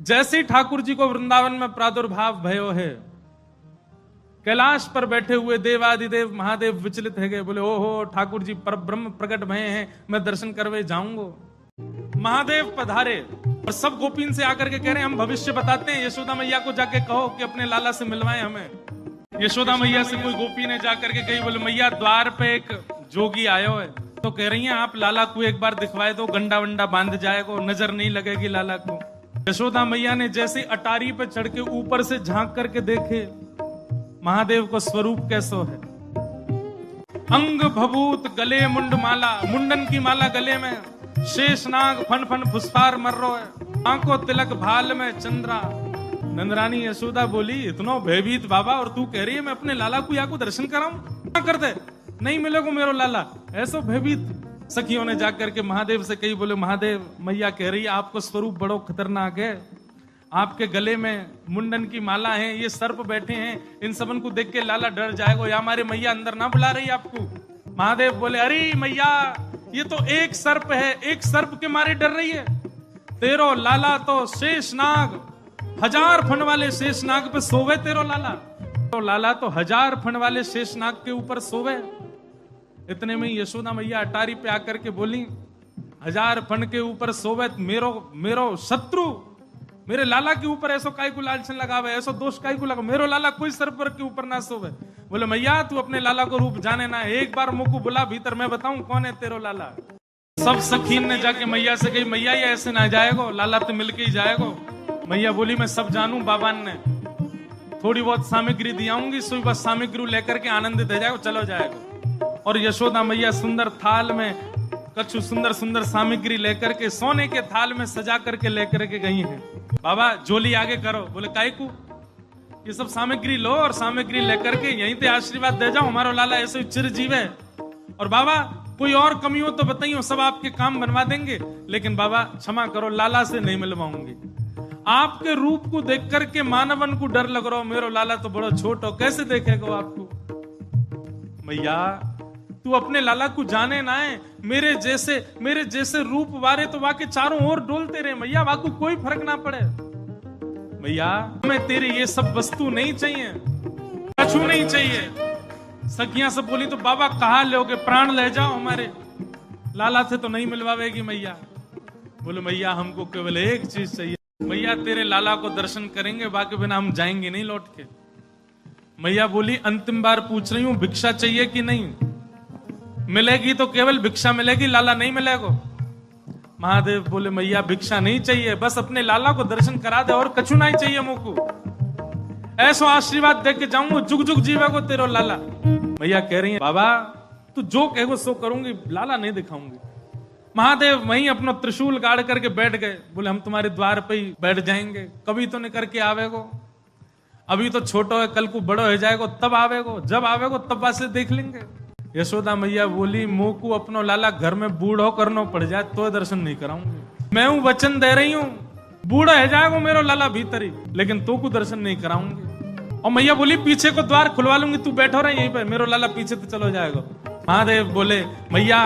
जैसे ही ठाकुर जी को वृंदावन में प्रादुर्भाव भयो है, कैलाश पर बैठे हुए देवादिदेव महादेव विचलित है गए, बोले ओहो ठाकुर जी पर ब्रह्म प्रकट भये हैं, मैं दर्शन करवे जाऊंगा। महादेव पधारे और सब गोपीन से आकर के कह रहे हैं हम भविष्य बताते हैं, यशोदा मैया को जाके कहो कि अपने लाला से मिलवाएं हमें। यशोदा मैया से कोई गोपी ने जाकर के कही, बोले मैया द्वार पे एक जोगी आयो है, तो कह रही हैं आप लाला को एक बार दिखवाए दो, गंडा वंडा बांध जाएगा, नजर नहीं लगेगी लाला को। यशोदा मैया ने जैसे अटारी पे चढ़ के ऊपर से झांक करके देखे महादेव को स्वरूप कैसो है, अंग भभूत गले मुंड माला, मुंडन की माला गले में, शेषनाग फन फन फुसफार मर्रो है, आंखों तिलक भाल में चंद्रा। नंदरानी यशोदा बोली इतनो भयभीत बाबा, और तू कह रही है मैं अपने लाला को या को दर्शन कराऊं, क्या कर दे, नहीं मिलेगा मेरो लाला, ऐसो भयभीत। सखियों ने जाकर के महादेव से कही, बोले महादेव मैया कह रही है आपको स्वरूप बड़ो खतरनाक है, आपके गले में मुंडन की माला है, ये सर्प बैठे हैं, इन सबन को देख के लाला डर जाएगा, या हमारे मैया अंदर ना बुला रही आपको। महादेव बोले अरे मैया ये तो एक सर्प है, एक सर्प के मारे डर रही है, तेरो लाला तो शेषनाग, 1000 फण वाले शेषनाग पे सोवे तेरो लाला, तो लाला तो 1000 फण वाले शेषनाग के ऊपर सोवे। इतने में यशोदा मैया अटारी पे आकर के बोली 1000 फण के ऊपर सोवे मेरो शत्रु मेरे लाला के ऊपर ऐसो काय को लालचन लगावे, ऐसो दोष काय को लगा, मेरो लाला कोई सर्प के ऊपर ना सोवे। बोले मैया तू अपने लाला को रूप जाने ना, एक बार मुंह को बुला भीतर, मैं बताऊं कौन है तेरो लाला। सब सखीन ने जाके मैया से कही मैया ये ऐसे ना जाएगो, लाला तो मिलके ही जाएगो। मैया बोली मैं सब जानू, बाबा ने थोड़ी बहुत सामग्री दियाऊंगी, सुई बस सामग्री लेकर के आनंदित हो जाएगा, चलो जाएगा। और यशोदा मैया सुंदर थाल में कछु सुंदर सुंदर सामग्री लेकर के सोने के थाल में सजा करके लेकर के गई हैं। बाबा झोली आगे करो, बोले काय को, ये सब सामग्री लो और सामग्री लेकर के यहीं पे आशीर्वाद दे जाओ, हमारा लाला ऐसे चिरजीव है। और बाबा कोई और कमी हो तो बताइए, सब आपके काम बनवा देंगे, लेकिन बाबा क्षमा करो लाला से नहीं मिलवाऊंगी। आपके रूप को देख करके मानवन को डर लग रहा हो, मेरो लाला तो बड़ा छोट हो, कैसे देखेगा आपको। मैया तू अपने लाला को जाने ना है, मेरे जैसे रूप वारे तो वाके चारों ओर डोलते रहे मैया, वाकू कोई फर्क ना पड़े। मैया मैं तेरे ये सब वस्तु नहीं चाहिए, कछु नहीं चाहिए। सखियां सब बोली तो बाबा कहा लोगे, प्राण ले जाओ हमारे, लाला से तो नहीं मिलवावेगी मैया। बोले मैया हमको केवल एक चीज चाहिए, मैया तेरे लाला को दर्शन करेंगे, बाकी बिना हम जाएंगे नहीं लौट के। मैया बोली अंतिम बार पूछ रही हूं भिक्षा चाहिए कि नहीं, मिलेगी तो केवल भिक्षा मिलेगी, लाला नहीं मिलेगा। महादेव बोले मैया भिक्षा नहीं चाहिए, बस अपने लाला को दर्शन करा दे और कछु नहीं चाहिए मुझको, ऐसो आशीर्वाद दे के जाऊंगा, जुग जुग जीवेगो तेरो लाला। मैया कह रही है बाबा तू जो कहेगो सो करूंगी, लाला नहीं दिखाऊंगी। महादेव वहीं अपना त्रिशूल गाड़ करके बैठ गए, बोले हम तुम्हारे द्वार पे ही बैठ जाएंगे, कभी तो नहीं करके आवेगो, अभी तो छोटो है, कल को बड़ो हो जाएगो तब आवेगो, जब आवेगो तब वासे देख लेंगे। यशोदा मैया बोली मुंह को अपनो लाला घर में बूढ़ो करनो पड़ जाए तो दर्शन नहीं कराऊंगी, मैं हूं वचन दे रही हूं, बूढ़ा है जाएगा मेरो लाला भीतर ही, लेकिन तो को दर्शन नहीं कराऊंगी। और मैया बोली पीछे को द्वार खुलवा लूंगी, तू बैठो रहे यहीं पर, मेरो लाला पीछे तो चलो जाएगा। महादेव बोले मैया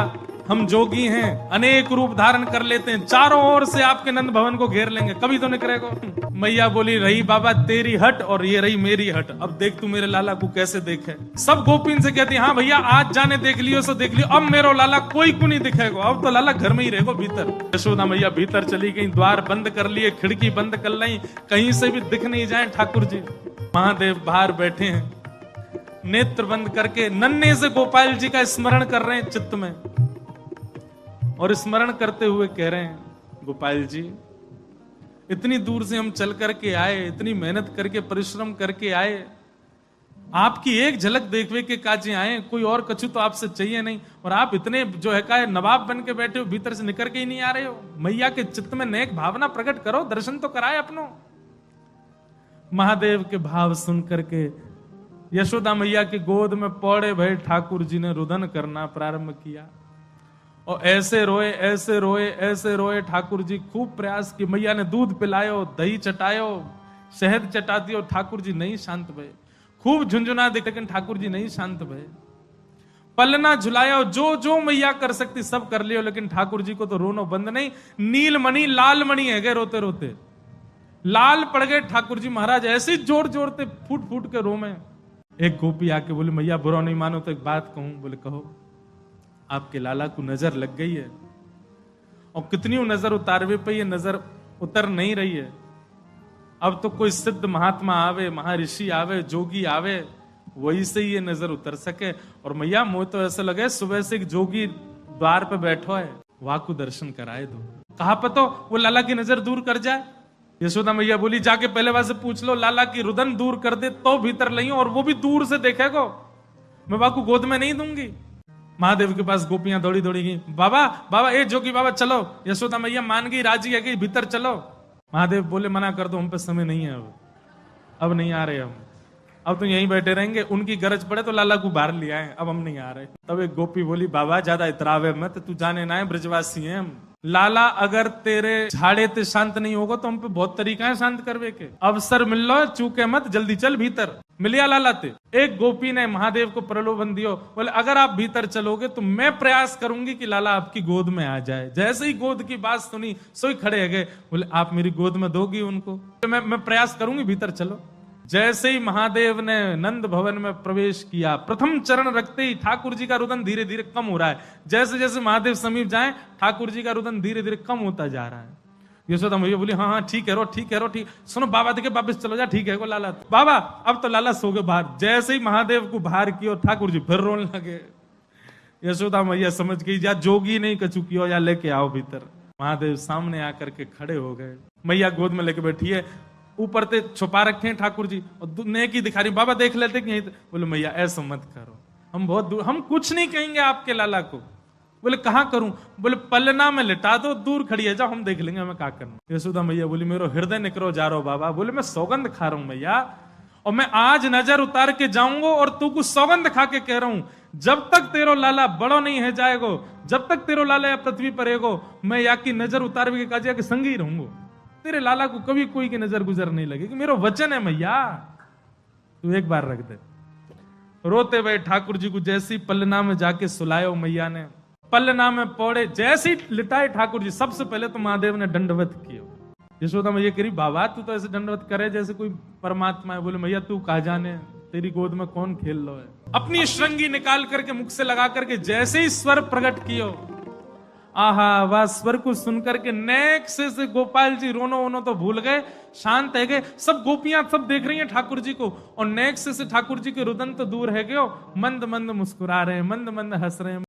हम जोगी हैं, अनेक रूप धारण कर लेते हैं, चारों ओर से आपके नंद भवन को घेर लेंगे, कभी तो नहीं करेगा। मैया बोली रही बाबा तेरी हट और ये रही मेरी हट, अब देख तू मेरे लाला को कैसे देखे। सब गोपीन से कहती हाँ भैया आज जाने देख लियो सो देख लियो, अब मेरो लाला कोई को नहीं दिखेगा, अब तो लाला घर में ही रहेगा भीतर। यशोदा मैया भीतर चली गई, द्वार बंद कर लिए, खिड़की बंद कर ली, कहीं से भी दिख नहीं जाए ठाकुर जी। महादेव बाहर बैठे हैं, नेत्र बंद करके नन्हे से गोपाल जी का स्मरण कर रहे हैं चित्त में, और स्मरण करते हुए कह रहे हैं गोपाल जी इतनी दूर से हम चल करके आए, इतनी मेहनत करके परिश्रम करके आए, आपकी एक झलक देखने के काजे आए, कोई और कछु तो आपसे चाहिए नहीं, और आप इतने जो है का नवाब बन के बैठे हो, भीतर से निकल के ही नहीं आ रहे हो। मैया के चित्त में नेक भावना प्रकट करो, दर्शन तो कराए अपनो। महादेव के भाव सुन करके यशोदा मैया की गोद में पौड़े भय ठाकुर जी ने रुदन करना प्रारंभ किया, और ऐसे रोए ऐसे रोए ऐसे रोए। ठाकुर जी खूब प्रयास की, मैया ने दूध पिलायो, दही चटायो, शहद चटा दियो, ठाकुर जी नहीं शांत भये। खूब झुंझुना दे, लेकिन ठाकुर जी नहीं शांत भये। पलना झुलायो, जो जो मैया कर सकती सब कर लियो, लेकिन ठाकुर जी को तो रोनो बंद नहीं। नीलमणि लालमणि है गए रोते रोते, लाल पड़ गए ठाकुर जी महाराज, ऐसे जोर जोरते फूट फूट के रोमे। एक गोपी आके बोले मैया बुरा नहीं मानो तो एक बात कहूं। बोले कहो। आपके लाला को नजर लग गई है, और कितनी नजर उतारवे पे ये नजर उतर नहीं रही है। अब तो कोई सिद्ध महात्मा आवे, महर्षि आवे, जोगी आवे, वही से ये नजर उतर सके। और मैया मुझे तो ऐसा लगे सुबह से एक जोगी द्वार पे बैठो है, वहां को दर्शन कराए दो। कहा पतो वो लाला की नजर दूर कर जाए। यशोदा मैया बोली जाके पहले वहां से पूछ लो, लाला की रुदन दूर कर दे तो भीतर लइयो, और वो भी दूर से देखेगो, मैं बाकू गोद में नहीं दूंगी। महादेव के पास गोपियां दौड़ी दौड़ी गई, बाबा बाबा ए जोगी बाबा चलो। यशोदा मैया मान गई, राजी है कि भीतर चलो। महादेव बोले मना कर दो, हम पे समय नहीं है, अब नहीं आ रहे हम, अब तो यहीं बैठे रहेंगे, उनकी गरज पड़े तो लाला को बाहर ले आए, अब हम नहीं आ रहे। तब एक गोपी बोली बाबा ज्यादा इतरावे मत, तू जाने ना है ब्रजवासी हैं हम। लाला अगर तेरे झाड़े ते शांत नहीं होगा तो हम पे बहुत तरीका है शांत करवे के। अवसर मिल लो, चूके मत, जल्दी चल भीतर। मिलिया लाला ते। एक गोपी ने महादेव को प्रलोभन दियो, बोले अगर आप भीतर चलोगे तो मैं प्रयास करूंगी कि लाला आपकी गोद में आ जाए। जैसे ही गोद की बात सुनी सोई खड़े गए, बोले आप मेरी गोद में दोगी उनको? मैं प्रयास करूंगी, भीतर चलो। जैसे ही महादेव ने नंद भवन में प्रवेश किया, प्रथम चरण रखते ही ठाकुर जी का रुदन धीरे धीरे कम हो रहा है। जैसे जैसे महादेव समीप जाए ठाकुर जी का रुदन धीरे धीरे कम होता जा रहा है। यशोदा मैया बोली हाँ हाँ ठीक है रो, ठीक है रो, ठीक। सुनो बाबा देखे वापस चलो जा, ठीक है को लाला बाबा। अब तो लाला सो गए बाहर। जैसे ही महादेव को बाहर किया ठाकुर जी फिर रोने लगे। यशोदा मैया समझ गई या जोगी नहीं कछु कियो, या लेके आओ भीतर। महादेव सामने आकर के खड़े हो गए, मैया गोद में लेके बैठी है, ऊपर ते छुपा रखे हैं ठाकुर जी, और नेकी दिखा रही। बाबा देख लेते कि बोले मैया ऐसा मत करो, हम बहुत दूर, हम कुछ नहीं कहेंगे आपके लाला को। बोले कहां करूं? बोले पलना में लिटा दो, दूर खड़ी है, जाओ हम देख लेंगे हमें क्या करना। यशोदा मैया बोली मेरो हृदय निकरो जा रहा बाबा। बोले मैं सौगंध खा रहा हूं मैया, और मैं आज नजर उतार के जाऊंगा, और तू कुछ सौगंध खा के कह रहा हूं, जब तक तेरो लाला बड़ो नहीं है जाएगो, जब तक तेरो लाला पृथ्वी पर रहेगो, मैं या की नजर उतार के काजिया के संग ही रहूंगा। तेरे लाला को कभी कोई की नजर गुजर नहीं लगेगी, मेरा वचन है मैया, तू एक बार रख दे। रोते हुए ठाकुर जी को जैसी पलना में जाके सुलायो मैया ने, पलना में पौड़े जैसी लिटाए ठाकुर जी, सबसे पहले तो महादेव ने दंडवत किया। यशोदा मैया करी बाबा तू तो ऐसे दंडवत करे जैसे कोई परमात्मा है। बोले मैया तू कहा जाने तेरी गोद में कौन खेल लो है। अपनी श्रृंगी निकाल करके मुख से लगा करके जैसे ही स्वर प्रकट कियो, आहा वह स्वर को सुनकर के नेक से गोपाल जी रोनो वोनो तो भूल गए, शांत है गए। सब गोपियां सब देख रही हैं ठाकुर जी को, और नेक से ठाकुर जी के रुदन तो दूर है गए, मंद मंद मुस्कुरा रहे हैं, मंद मंद हंस रहे हैं।